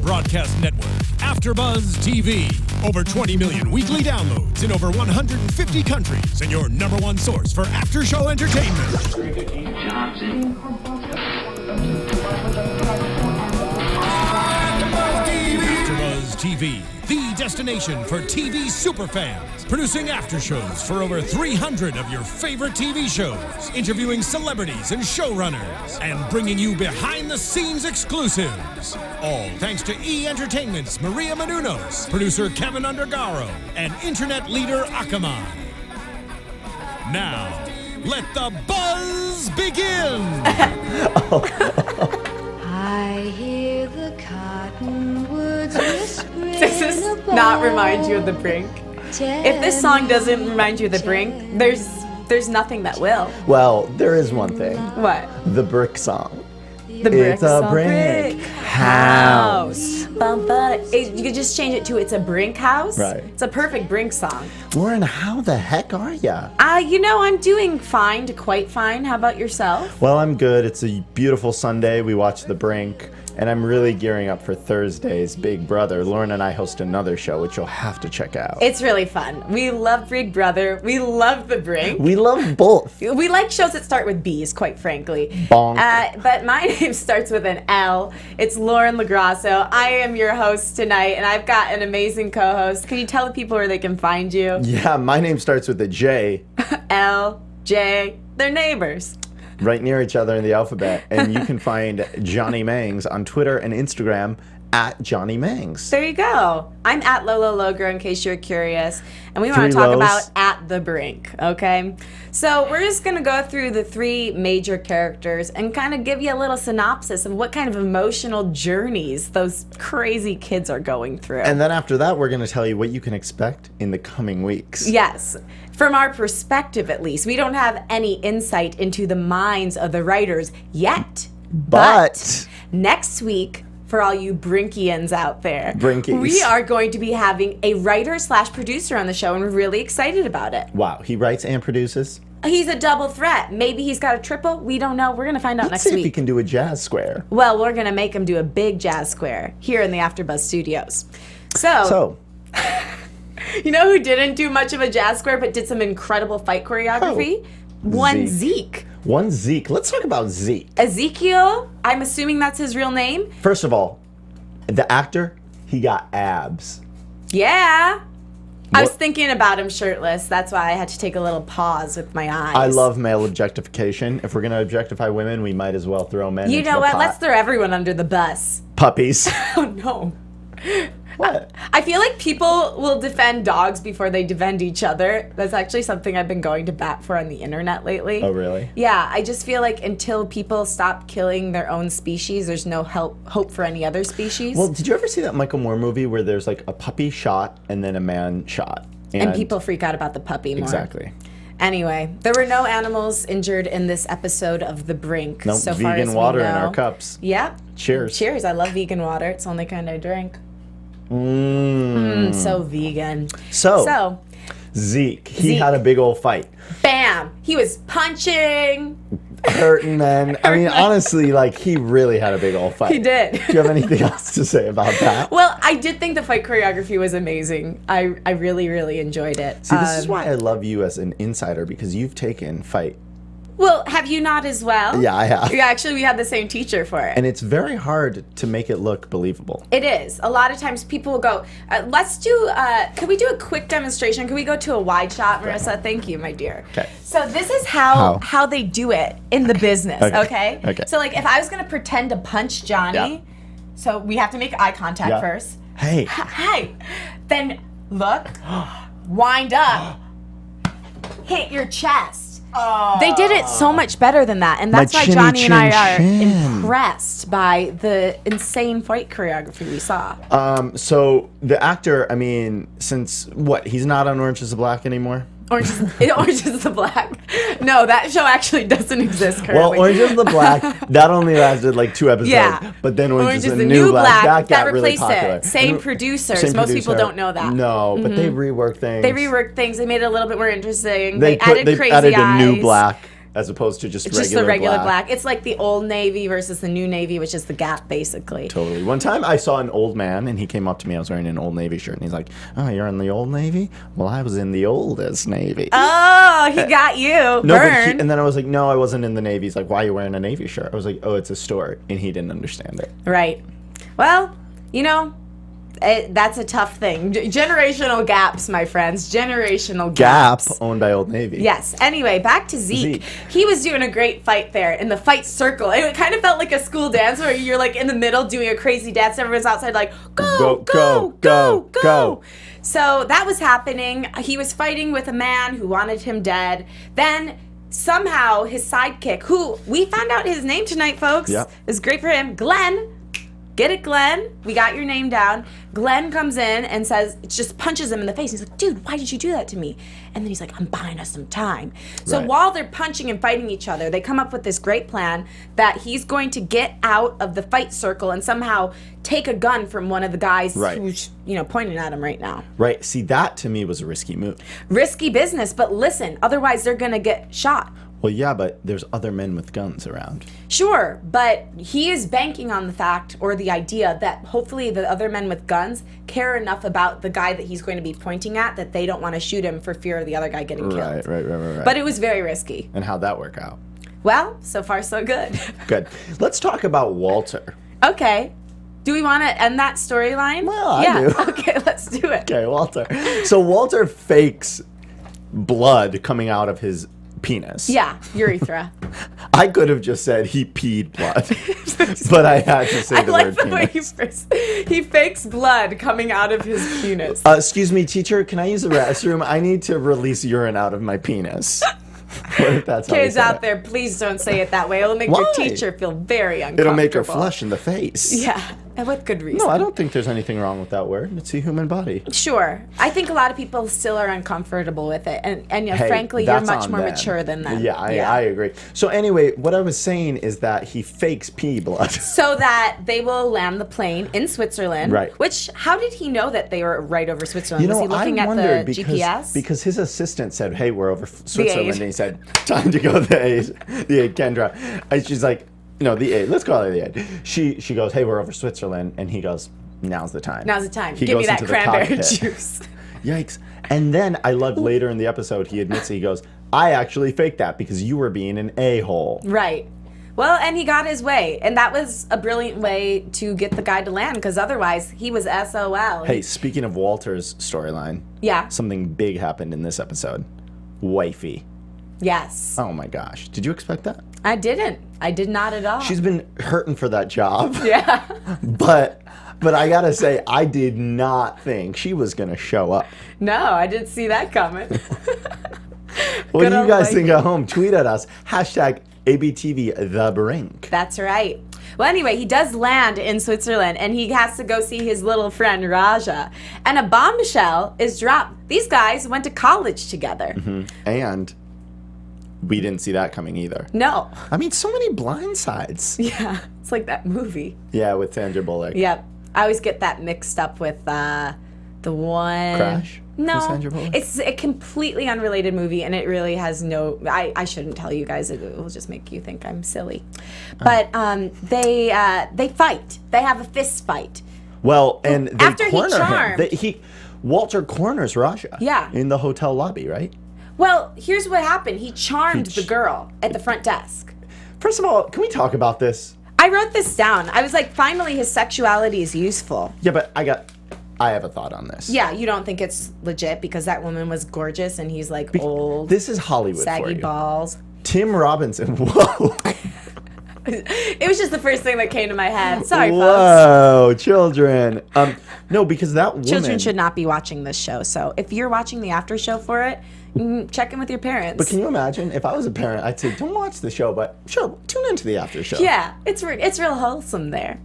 broadcast network, AFTERBUZZ TV. Over 20 million weekly downloads in over 150 countries, and your number one source for after-show entertainment. AFTERBUZZ TV, the destination for TV superfans, producing after shows for over 300 of your favorite TV shows, interviewing celebrities and showrunners, and bringing you behind-the-scenes exclusives. All thanks to E! Entertainment's Maria Menounos, producer Kevin Undergaro, and internet leader Akamai. Now, let the buzz begin! I hear the cottonwoods whispering. Does this not remind you of the Brink? If this song doesn't remind you of the Brink, there's nothing that will. Well, there is one thing. What? The Brick song. The Brick It's a song. brick house. You could just change it to "It's a Brink house." Right. It's a perfect Brink song. Lauren, how the heck are ya? I'm doing fine to quite fine. How about yourself? Well, I'm good. It's a beautiful Sunday. We watched The Brink, and I'm really gearing up for Thursday's Big Brother. Lauren and I host another show, which you'll have to check out. It's really fun. We love Big Brother. We love The Brink. We love both. We like shows that start with B's, quite frankly. Bonk. But my name starts with an L. It's Lauren LaGrasso. I am your host tonight, and I've got an amazing co-host. Can you tell the people where they can find you? Yeah, my name starts with a J. L, J, they're neighbors. Right near each other in the alphabet. And you can find Jonny Mangs on Twitter and Instagram at Jonny Mangs. There you go. I'm at Lolo Logra, in case you're curious. And we want Three to talk lows. about At the Brink, okay? So we're just going to go through the three major characters and kind of give you a little synopsis of what kind of emotional journeys those crazy kids are going through. And then after that, we're going to tell you what you can expect in the coming weeks. Yes. From our perspective, at least. We don't have any insight into the minds of the writers yet. But next week, for all you Brinkians out there, Brinkies. we are going to be having a writer/producer on the show, and we're really excited about it. Wow, he writes and produces? He's a double threat. Maybe he's got a triple. We don't know. We're going to find out Let's next see if he week. can do a jazz square. Well, we're going to make him do a big jazz square here in the AfterBuzz Studios. So, you know who didn't do much of a jazz square but did some incredible fight choreography? One Zeke. One Zeke. Let's talk about Zeke. Ezekiel, I'm assuming that's his real name. First of all, the actor, he got abs. Yeah. I was What- thinking about him shirtless. That's why I had to take a little pause with my eyes. I love male objectification. If we're going to objectify women, we might as well throw men You into know the what? pot. Let's throw everyone under the bus. Puppies. Oh, no. What? I feel like people will defend dogs before they defend each other. That's actually something I've been going to bat for on the internet lately. Oh, really? Yeah, I just feel like until people stop killing their own species, there's no hope for any other species. Well, did you ever see that Michael Moore movie where there's like a puppy shot and then a man shot? and people freak out about the puppy more. Exactly. Anyway, there were no animals injured in this episode of The Brink. Nope, so far vegan as we water in know. our cups. Yep. Cheers. Cheers. I love vegan water. It's the only kind I drink. So vegan. So, Zeke, he had a big old fight. Bam! He was punching. Hurting men. I mean, honestly, like, he really had a big old fight. He did. Do you have anything else to say about that? Well, I did think the fight choreography was amazing. I really, really enjoyed it. See, this is why I love you as an insider, because you've taken fight. Well, have you not as well? Yeah, I have. Yeah, actually, we had the same teacher for it. And it's very hard to make it look believable. It is. A lot of times people will go, let's do, can we do a quick demonstration? Can we go to a wide shot, Marissa? Thank you, my dear. Okay. So this is how they do it in the business, okay? Okay. So like if I was going to pretend to punch Johnny, Yeah. So we have to make eye contact Yeah. first. Hey. Hi. Then look, wind up, hit your chest. They did it so much better than that, and that's My why chinny Johnny and I are chin chin. impressed by the insane fight choreography we saw. So the actor, I mean, since what? He's not on Orange is the Black anymore? Orange is the Black. No, that show actually doesn't exist currently. Well, Orange is the Black, that only lasted like 2 episodes. Yeah. But then Orange is the New Black, that got really replaced popular. it. Same And- producers. same Most people producer. don't know that. No, but they reworked things. They reworked things. They made it a little bit more interesting. They added crazy added eyes. a new black. as opposed to just It's regular just the regular black. black. It's like the Old Navy versus the New Navy, which is the Gap, basically. Totally. One time I saw an old man, and he came up to me. I was wearing an Old Navy shirt, and he's like, "Oh, you're in the Old Navy? Well, I was in the oldest Navy." Oh, he got you. No, Burn. and then I was like, "No, I wasn't in the Navy." He's like, "Why are you wearing a Navy shirt?" I was like, "Oh, it's a store," and he didn't understand it. Right. Well, that's a tough thing. Generational gaps, my friends. Generational Gap, gaps. owned by Old Navy. Yes. Anyway, back to Zeke. He was doing a great fight there in the fight circle. It kind of felt like a school dance where you're like in the middle doing a crazy dance. Everyone's outside like, go. So that was happening. He was fighting with a man who wanted him dead. Then somehow his sidekick, who we found out his name tonight, folks. Yep. It was great for him. Glenn. Get it, Glenn? We got your name down. Glenn comes in and just punches him in the face. He's like, dude, why did you do that to me? And then he's like, I'm buying us some time. So while they're punching and fighting each other, they come up with this great plan that he's going to get out of the fight circle and somehow take a gun from one of the guys who's, pointing at him right now. Right. See, that to me was a risky move. Risky business, but listen, otherwise they're going to get shot. Well, yeah, but there's other men with guns around. Sure, but he is banking on the fact or the idea that hopefully the other men with guns care enough about the guy that he's going to be pointing at that they don't want to shoot him for fear of the other guy getting killed. Right. But it was very risky. And how'd that work out? Well, so far so good. Good. Let's talk about Walter. Okay. Do we want to end that storyline? Well, I do. Okay, let's do it. Okay, Walter. So Walter fakes blood coming out of his penis. Yeah, urethra. I could have just said he peed blood, but I had to say the word penis. He fakes blood coming out of his penis. Excuse me, teacher, can I use the restroom? I need to release urine out of my penis. What if that's how Kids they said out it? there, please don't say it that way. It'll make Why? your teacher feel very uncomfortable. It'll make her flush in the face. Yeah, and with good reason. No, I don't think there's anything wrong with that word. It's a human body. Sure. I think a lot of people still are uncomfortable with it. And Hey, frankly, you're that's much on more them. mature than them. Yeah, I agree. So anyway, what I was saying is that he fakes pee blood. So that they will land the plane in Switzerland. Right. Which, how did he know that they were right over Switzerland? Was he looking I at wondered the GPS? because his assistant said, "Hey, we're over Switzerland," aide. and he said, "Time to go." The aide Kendra, and she's like, "No, the aide. Let's call her the aide." She goes, "Hey, we're over Switzerland," and he goes, "Now's the time. Now's the time. He Give me goes that into the cranberry cockpit. juice. Yikes! And then I love later in the episode he admits it. He goes, "I actually faked that because you were being an a-hole." Right. Well, and he got his way. And that was a brilliant way to get the guy to land, because otherwise he was SOL. Hey, speaking of Walter's storyline, Yeah. something big happened in this episode. Wifey. Yes. Oh my gosh. Did you expect that? I didn't. I did not at all. She's been hurting for that job. Yeah. But I gotta say, I did not think she was gonna show up. No, I didn't see that coming. What Good do you old guys Wifey. think at home? Tweet at us. #ABTV The Brink. That's right. Well, anyway, he does land in Switzerland, and he has to go see his little friend Raja. And a bombshell is dropped. These guys went to college together. And we didn't see that coming either. No. I mean, so many blind sides. Yeah, it's like that movie. Yeah, with Sandra Bullock. Yep. I always get that mixed up with the one. Crash? No, With Sandra Bullock? it's a completely unrelated movie, and it really has no. I shouldn't tell you guys; it will just make you think I'm silly. But they fight. They have a fist fight. Well, and they After he corner charmed. him. Walter corners Raja. Yeah. In the hotel lobby, right? Well, here's what happened. He charmed the girl at the front desk. First of all, can we talk about this? I wrote this down. I was like, finally, his sexuality is useful. Yeah, but I have a thought on this. Yeah, you don't think it's legit because that woman was gorgeous and he's like old, This is Hollywood for saggy you. balls. Tim Robinson. Whoa. It was just the first thing that came to my head. Sorry, folks. Whoa, children. No, because that woman. Children should not be watching this show. So if you're watching the after show for it, check in with your parents. But can you imagine if I was a parent? I'd say, don't watch the show, but sure, tune into the after show. Yeah, it's real wholesome there.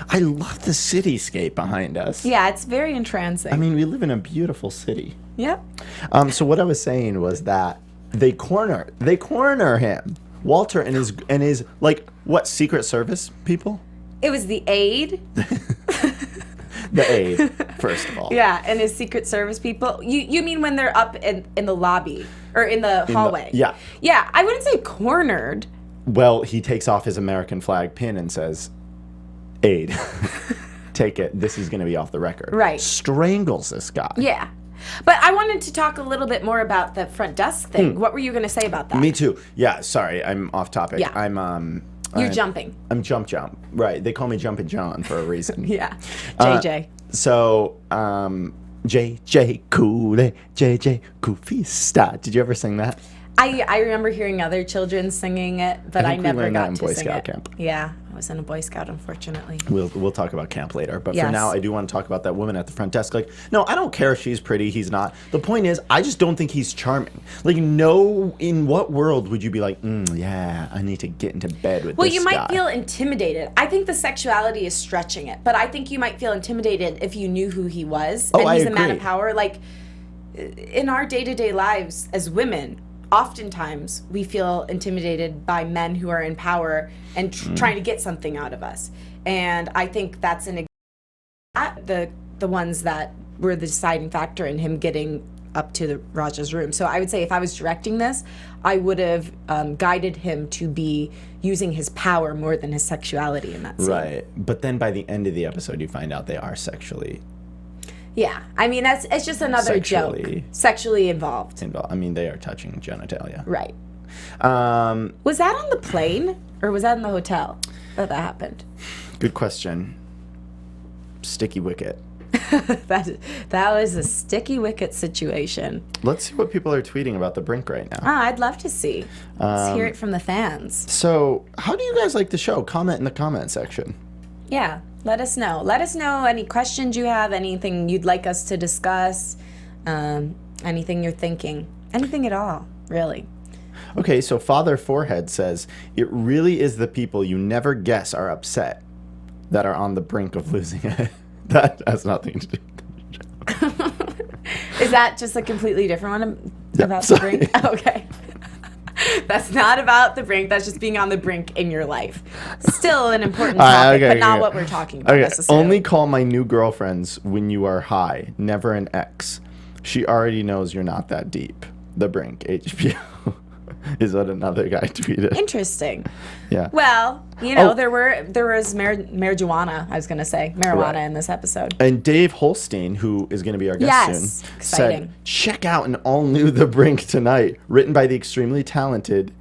I love the cityscape behind us. Yeah, it's very entrancing. I mean, we live in a beautiful city. Yep. So what I was saying was that they corner him. Walter and his like what Secret Service people? It was the aide. The aide, first of all. Yeah, and his Secret Service people. You mean when they're up in the lobby? or in the hallway. Yeah. Yeah, I wouldn't say cornered. Well, he takes off his American flag pin and says, "Aid, take it. This is going to be off the record." Right. Strangles this guy. Yeah. But I wanted to talk a little bit more about the front desk thing. What were you going to say about that? Me too. Yeah, sorry, I'm off topic. Yeah. You're jumping. I'm jump. Right. They call me Jumpin' John for a reason. Yeah. JJ. So, JJ Cool, JJ Cool Fiesta. Did you ever sing that? I remember hearing other children singing it, but I never got to Boy sing Scout it. camp. Yeah, I was in a Boy Scout, unfortunately. We'll talk about camp later. But Yes. for now, I do want to talk about that woman at the front desk. Like, no, I don't care if she's pretty. He's not. The point is, I just don't think he's charming. Like, no, in what world would you be like, yeah, I need to get into bed with this guy? Well, you might feel intimidated. I think the sexuality is stretching it, but I think you might feel intimidated if you knew who he was. Oh, and I he's a man agree. of power. Like, in our day-to-day lives as women, oftentimes we feel intimidated by men who are in power and trying to get something out of us. And I think that's the ones that were the deciding factor in him getting up to the Raja's room. So I would say if I was directing this, I would have guided him to be using his power more than his sexuality in that scene. Right. But then by the end of the episode, you find out they are sexually Yeah, I mean it's just another joke. Sexually involved. I mean, they are touching genitalia. Right. Was that on the plane or was that in the hotel that happened? Good question. Sticky wicket. that was a sticky wicket situation. Let's see what people are tweeting about the Brink right now. I'd love to see. Let's hear it from the fans. So, how do you guys like the show? Comment in the comment section. Yeah, let us know. Let us know any questions you have, anything you'd like us to discuss, anything you're thinking, anything at all, really. Okay, so Father Forehead says, it really is the people you never guess are upset that are on the brink of losing it. That has nothing to do with the show. Is that just a completely different one about sorry. the Brink? Okay. That's not about the Brink. That's just being on the brink in your life. Still an important topic, but not what we're talking about necessarily. Only call my new girlfriends when you are high, never an ex. She already knows you're not that deep. The Brink, HBO. Is what another guy tweeted. Interesting. Yeah. Well, you know, there was marijuana in this episode. And Dave Holstein, who is going to be our guest soon, exciting. said, check out an all-new The Brink tonight, written by the extremely talented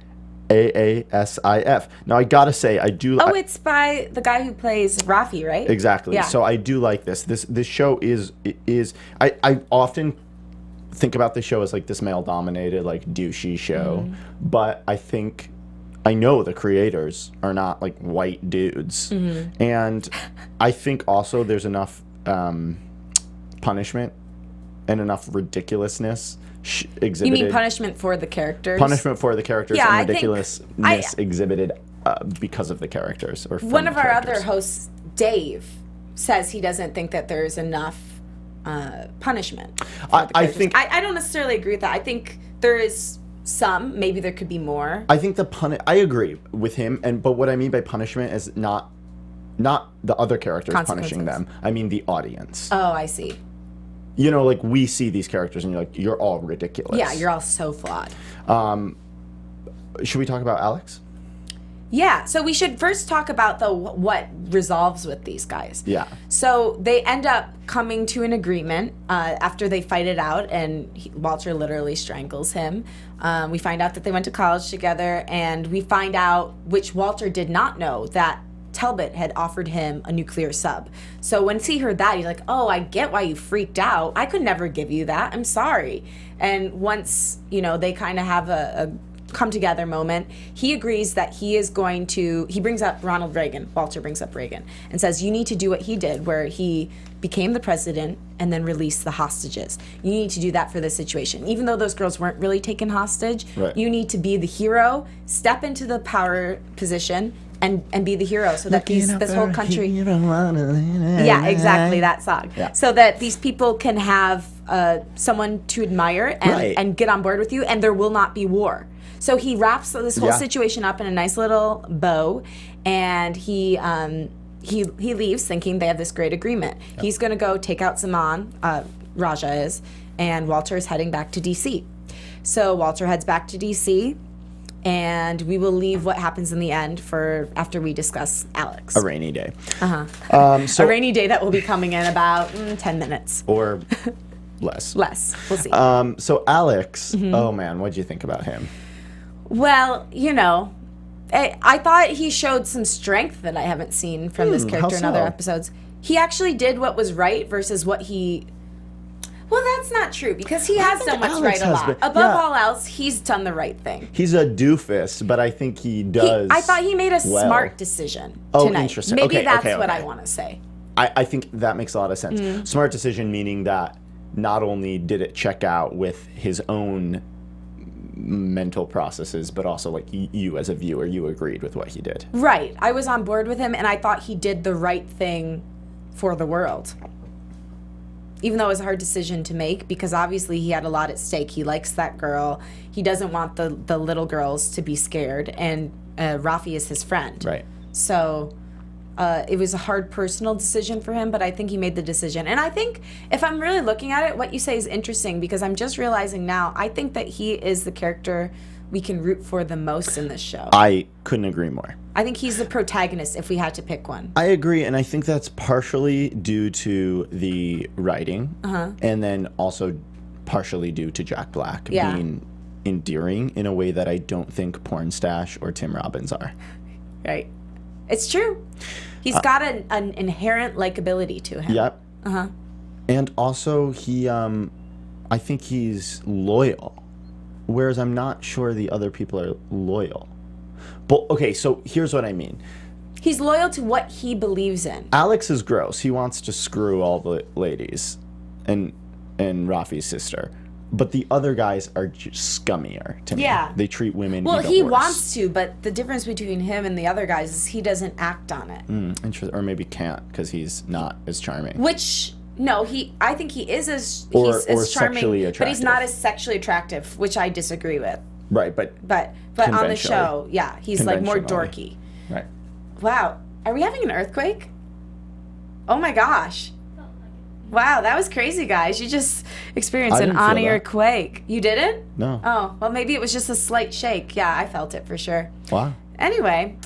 AASIF. Now, I got to say, I do... It's by the guy who plays Rafi, right? Exactly. Yeah. So I do like this. This show is I often think about this show as like this male-dominated, like douchey show, but I know the creators are not like white dudes, and I think also there's enough punishment and enough ridiculousness exhibited. You mean punishment for the characters? Punishment for the characters Yeah, and ridiculousness exhibited because of the characters or from one of the our characters. other hosts, Dave, says he doesn't think that there's enough punishment. I think I don't necessarily agree with that. I think there is some. Maybe there could be more. I think I agree with him, but what I mean by punishment is not the other characters punishing them. I mean the audience. Oh, I see. You know, like we see these characters and you're like, you're all ridiculous. Yeah, you're all so flawed. Should we talk about Alex? Yeah, so we should first talk about what resolves with these guys. Yeah. So they end up coming to an agreement after they fight it out, and Walter literally strangles him. We find out that they went to college together, and we find out, which Walter did not know, that Talbot had offered him a nuclear sub. So once he heard that, he's like, oh, I get why you freaked out. I could never give you that. I'm sorry. And once, they kind of have a come together moment, he agrees that he brings up Ronald Reagan. Walter brings up Reagan and says, you need to do what he did, where he became the president and then released the hostages. You need to do that for this situation. Even though those girls weren't really taken hostage, right. You need to be the hero, step into the power position, and be the hero, so that this whole country... Yeah, exactly, that song. Yeah. So that these people can have someone to admire and get on board with you, and there will not be war. So he wraps this whole situation up in a nice little bow, and he leaves thinking they have this great agreement. Yep. He's going to go take out Zaman, Raja is, and Walter is heading back to D.C. So Walter heads back to DC, and we will leave what happens in the end for after we discuss Alex. A rainy day. A rainy day that will be coming in about 10 minutes. Or less. Less. We'll see. So Alex, oh man, what'd you think about him? Well, you know, I thought he showed some strength that I haven't seen from this character in other episodes. He actually did what was right versus what he... Well, that's not true, because he has done what's right a lot. Above all else, he's done the right thing. He's a doofus, but I think he does. I thought he made a smart decision tonight. Interesting. Maybe that's what I want to say. I think that makes a lot of sense. Smart decision meaning that not only did it check out with his own mental processes, but also like you as a viewer, you agreed with what he did. Right. I was on board with him, and I thought he did the right thing for the world. Even though it was a hard decision to make, because obviously he had a lot at stake. He likes that girl. He doesn't want the little girls to be scared, and Rafi is his friend. Right. So it was a hard personal decision for him, but I think he made the decision. And I think if I'm really looking at it, what you say is interesting, because I'm just realizing now, I think that he is the character we can root for the most in this show. I couldn't agree more. I think he's the protagonist if we had to pick one. I agree, and I think that's partially due to the writing, and then also partially due to Jack Black being endearing in a way that I don't think Pornstache or Tim Robbins are. Right. It's true. He's got an inherent likability to him. Yep. And also, I think he's loyal, whereas I'm not sure the other people are loyal. But okay, so here's what I mean. He's loyal to what he believes in. Alex is gross. He wants to screw all the ladies and Rafi's sister. But the other guys are just scummier to me. Yeah. They treat women well, even he worse. wants to, but the difference between him and the other guys is he doesn't act on it. Interesting. Or maybe can't because he's not as charming. Which, no, I think he is as or charming, sexually attractive. but he's not as sexually attractive, which I disagree with. Right, but on the show, yeah, he's like more dorky. Right. Wow, are we having an earthquake? Oh my gosh. Wow, that was crazy, guys. You just experienced an on-air quake. You didn't? No. Oh, well, maybe it was just a slight shake. Yeah, I felt it for sure. Wow. Anyway,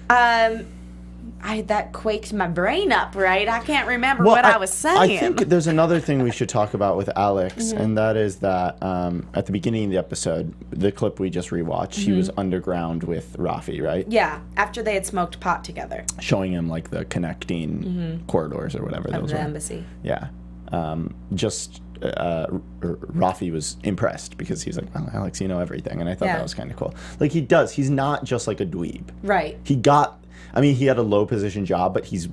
that quaked my brain up, right? I can't remember what I was saying. I think there's another thing we should talk about with Alex, and that is that at the beginning of the episode, the clip we just rewatched, he was underground with Rafi, right? Yeah, after they had smoked pot together. Showing him like the connecting corridors or whatever those were. Of the embassy. Yeah. Rafi was impressed because he's like, well, Alex, you know everything. And I thought that was kind of cool. Like, he does. He's not just like a dweeb. Right. He had a low position job, but he's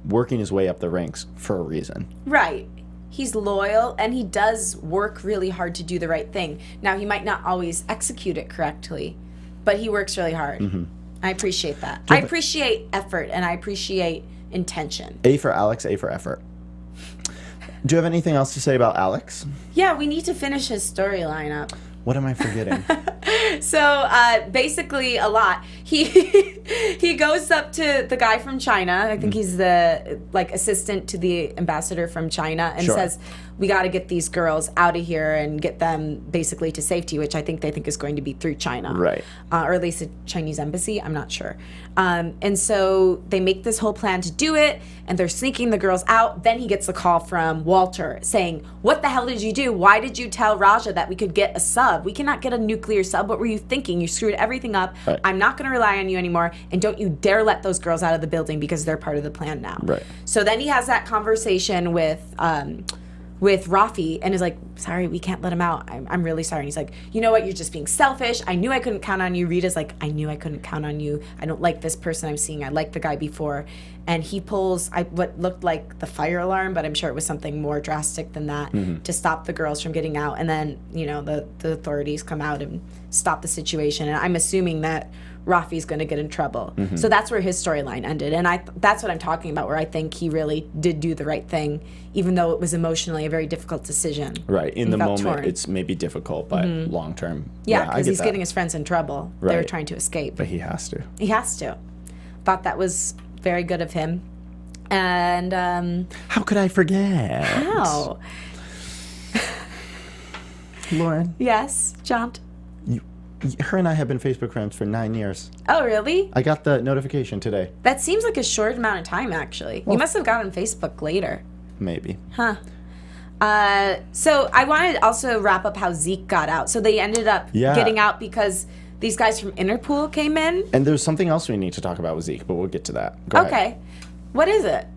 working his way up the ranks for a reason. Right. He's loyal, and he does work really hard to do the right thing. Now, he might not always execute it correctly, but he works really hard. I appreciate that. I appreciate effort, and I appreciate intention. A for Alex, A for effort. Do you have anything else to say about Alex? Yeah, we need to finish his storyline up. What am I forgetting? So basically a lot. He goes up to the guy from China. I think he's the assistant to the ambassador from China, and says, we got to get these girls out of here and get them basically to safety, which I think they think is going to be through China. Right. Or at least a Chinese embassy. I'm not sure. And so they make this whole plan to do it, and they're sneaking the girls out. Then he gets a call from Walter saying, what the hell did you do? Why did you tell Raja that we could get a sub? We cannot get a nuclear sub. What were you thinking? You screwed everything up. Right. I'm not going to rely on you anymore, and don't you dare let those girls out of the building because they're part of the plan now. Right. So then he has that conversation with Rafi and is like, sorry, we can't let him out. I'm really sorry. And he's like, you know what? You're just being selfish. I knew I couldn't count on you. Rita's like, I knew I couldn't count on you. I don't like this person I'm seeing. I liked the guy before. And he pulls what looked like the fire alarm, but I'm sure it was something more drastic than that to stop the girls from getting out. And then, the authorities come out and stop the situation. And I'm assuming that Rafi's going to get in trouble. So that's where his storyline ended. And that's what I'm talking about, where I think he really did do the right thing, even though it was emotionally a very difficult decision. Right. In the moment, it's maybe difficult, but long term. Yeah, because he's getting his friends in trouble. Right. They were trying to escape. But he has to. He has to. Thought that was very good of him. And how could I forget? How? Lauren. Yes, John. Her and I have been Facebook friends for 9 years. Oh, really? I got the notification today. That seems like a short amount of time, actually. You must have gotten Facebook later. Maybe. Huh. So I wanted to also wrap up how Zeke got out. So they ended up getting out because these guys from Interpol came in. And there's something else we need to talk about with Zeke, but we'll get to that. Go ahead. What is it?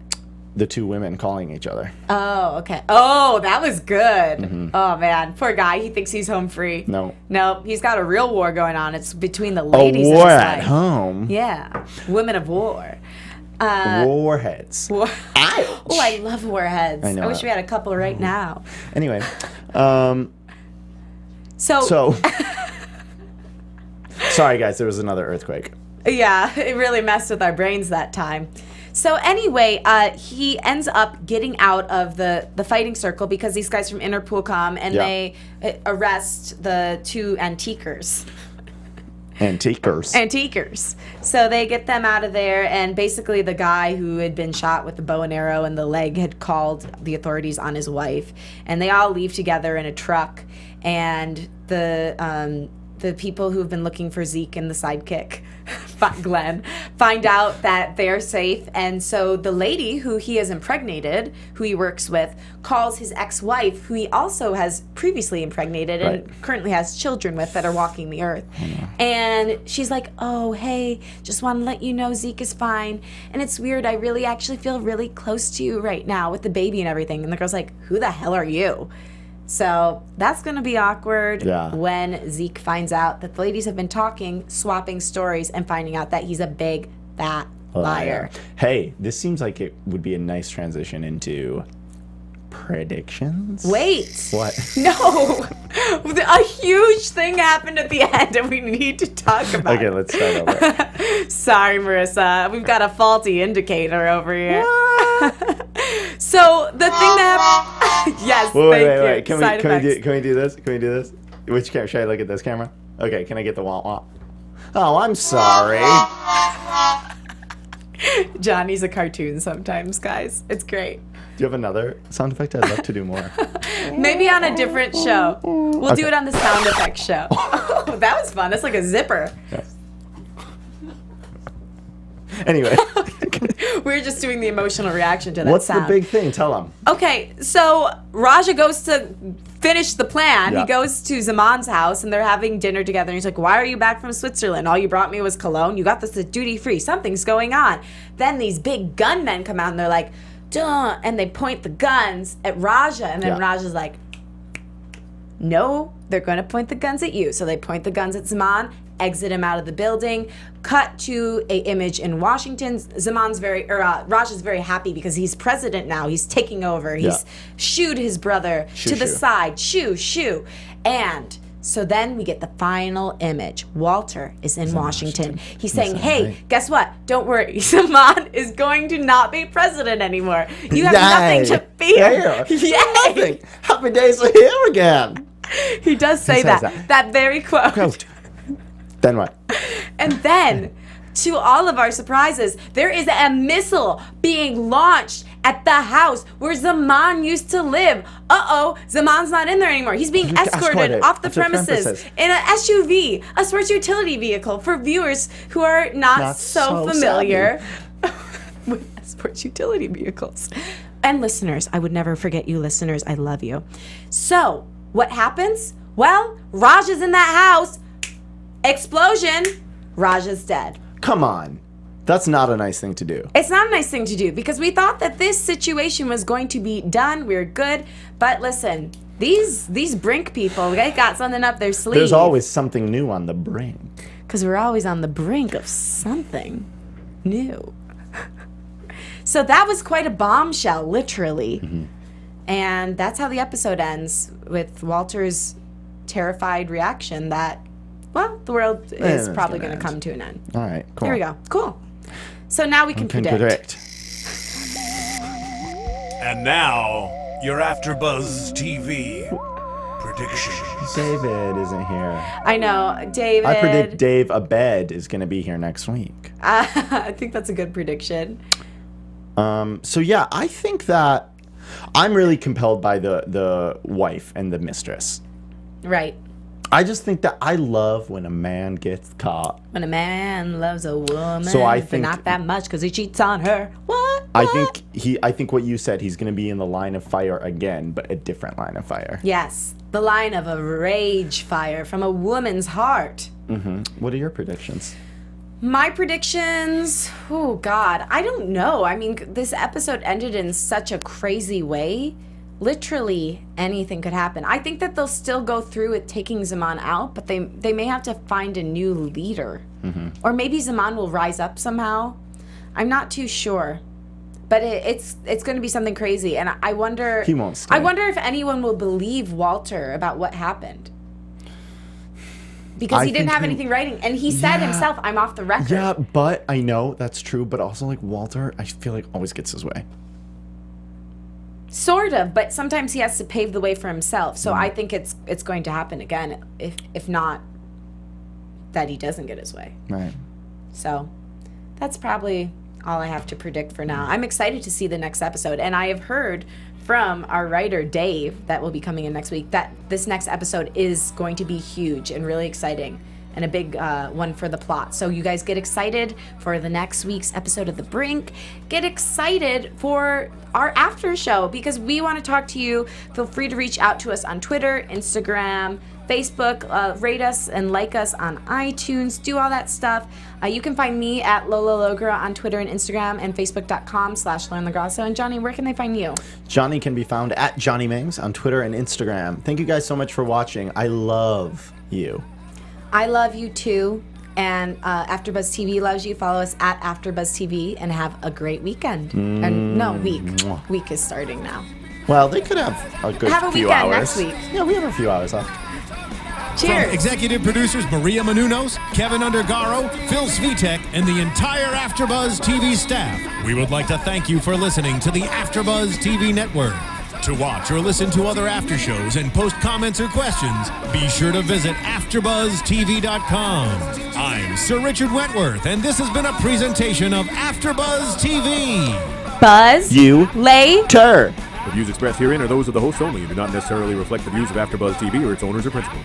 The two women calling each other. Oh, okay. Oh, that was good. Oh, man. Poor guy. He thinks he's home free. No. No, he's got a real war going on. It's between the ladies. A war at home. Yeah. Women of war. Warheads. Oh, I love warheads. I wish we had a couple right now. Anyway. So. Sorry, guys. There was another earthquake. Yeah. It really messed with our brains that time. So anyway, he ends up getting out of the fighting circle because these guys from Interpol come and they arrest the two antiquers. Antiquers. So they get them out of there, and basically the guy who had been shot with the bow and arrow in the leg had called the authorities on his wife, and they all leave together in a truck, and the people who've been looking for Zeke and the sidekick, Glenn, find out that they're safe. And so the lady who he has impregnated, who he works with, calls his ex-wife, who he also has previously impregnated and currently has children with that are walking the earth. And she's like, oh, hey, just want to let you know Zeke is fine. And it's weird. I really actually feel really close to you right now with the baby and everything. And the girl's like, who the hell are you? So that's going to be awkward when Zeke finds out that the ladies have been talking, swapping stories, and finding out that he's a big, fat liar. Hey, this seems like it would be a nice transition into predictions. Wait. What? No. A huge thing happened at the end, and we need to talk about it. Okay, let's start over. Sorry, Marissa. We've got a faulty indicator over here. So the thing that yes, wait. Can we do this? Can we do this? Which camera? Should I look at this camera? Okay. Can I get the wah wah? Oh, I'm sorry. Johnny's a cartoon sometimes, guys. It's great. Do you have another sound effect? I'd love to do more. Maybe on a different show. We'll do it on the sound effects show. Oh, that was fun. That's like a zipper. Yes. Anyway. We're just doing the emotional reaction to that What's sound. What's the big thing? Tell them. Okay, so Raja goes to finish the plan. Yeah. He goes to Zaman's house, and they're having dinner together. And he's like, why are you back from Switzerland? All you brought me was cologne. You got this at duty-free. Something's going on. Then these big gunmen come out, and they're like, duh, and they point the guns at Raja. And then Raja's like, no, they're going to point the guns at you. So they point the guns at Zaman, exit him out of the building, cut to a image in Washington. Raja's very happy because he's president now. He's taking over. He's shooed his brother to the side. Shoo. And so then we get the final image. Walter is in Washington. He's saying, hey, guess what? Don't worry. Zaman is going to not be president anymore. You have nothing to fear. Yay. Nothing. Happy days are here again. He does say that. That very quote. Then what? And then, to all of our surprises, there is a missile being launched at the house where Zaman used to live. Zaman's not in there anymore. He's being escorted off the premises in an SUV, a sports utility vehicle, for viewers who are not so familiar with sports utility vehicles. And listeners, I would never forget you listeners. I love you. So, what happens? Well, Raja's in that house. Explosion. Raja's dead. Come on. That's not a nice thing to do. It's not a nice thing to do because we thought that this situation was going to be done. We're good. But listen, these Brink people, they got something up their sleeve. There's always something new on the brink. Because we're always on the brink of something new. So that was quite a bombshell, literally. Mm-hmm. And that's how the episode ends, with Walter's terrified reaction that, well, the world is probably going to come to an end. All right, cool. Here we go. Cool. So now we can predict. And now, your AFTERBUZZ TV predictions. David isn't here. I know, David. I predict Dave Abed is going to be here next week. I think that's a good prediction. So yeah, I think that I'm really compelled by the wife and the mistress. Right. I just think that I love when a man gets caught. When a man loves a woman, So I think, but not that much because he cheats on her. What? I think what you said, he's going to be in the line of fire again, but a different line of fire. Yes, the line of a rage fire from a woman's heart. What are your predictions? My predictions, oh God, I don't know. I mean, this episode ended in such a crazy way. Literally anything could happen. I think that they'll still go through with taking Zaman out, but they may have to find a new leader. Or maybe Zaman will rise up somehow. I'm not too sure. But it's going to be something crazy. And I wonder... He won't stay. I wonder if anyone will believe Walter about what happened. Because he didn't have anything writing. And he said himself, I'm off the record. Yeah, but I know that's true. But also, like, Walter, I feel like always gets his way. Sort of, but sometimes he has to pave the way for himself. So I think it's going to happen again, if not that he doesn't get his way. Right. So that's probably all I have to predict for now. I'm excited to see the next episode, and I have heard from our writer Dave that will be coming in next week that this next episode is going to be huge and really exciting. And a big one for the plot. So you guys get excited for the next week's episode of The Brink. Get excited for our after show because we want to talk to you. Feel free to reach out to us on Twitter, Instagram, Facebook. Rate us and like us on iTunes. Do all that stuff. You can find me at Lola Logra on Twitter and Instagram and Facebook.com/Lauren Lagrasso. And Jonny, where can they find you? Jonny can be found at Jonny Mangs on Twitter and Instagram. Thank you guys so much for watching. I love you. I love you too, and AfterBuzz TV loves you. Follow us at AfterBuzz TV, and have a great weekend. And no, week. Week is starting now. Well, they could have a good few hours. Next week. Yeah, we have a few hours left. Cheers. From executive producers Maria Menounos, Kevin Undergaro, Phil Svitek, and the entire AfterBuzz TV staff, we would like to thank you for listening to the AfterBuzz TV network. To watch or listen to other after shows and post comments or questions, be sure to visit AfterBuzzTV.com. I'm Sir Richard Wentworth, and this has been a presentation of AfterBuzz TV. Buzz you later. The views expressed herein are those of the hosts only and do not necessarily reflect the views of AfterBuzz TV or its owners or principals.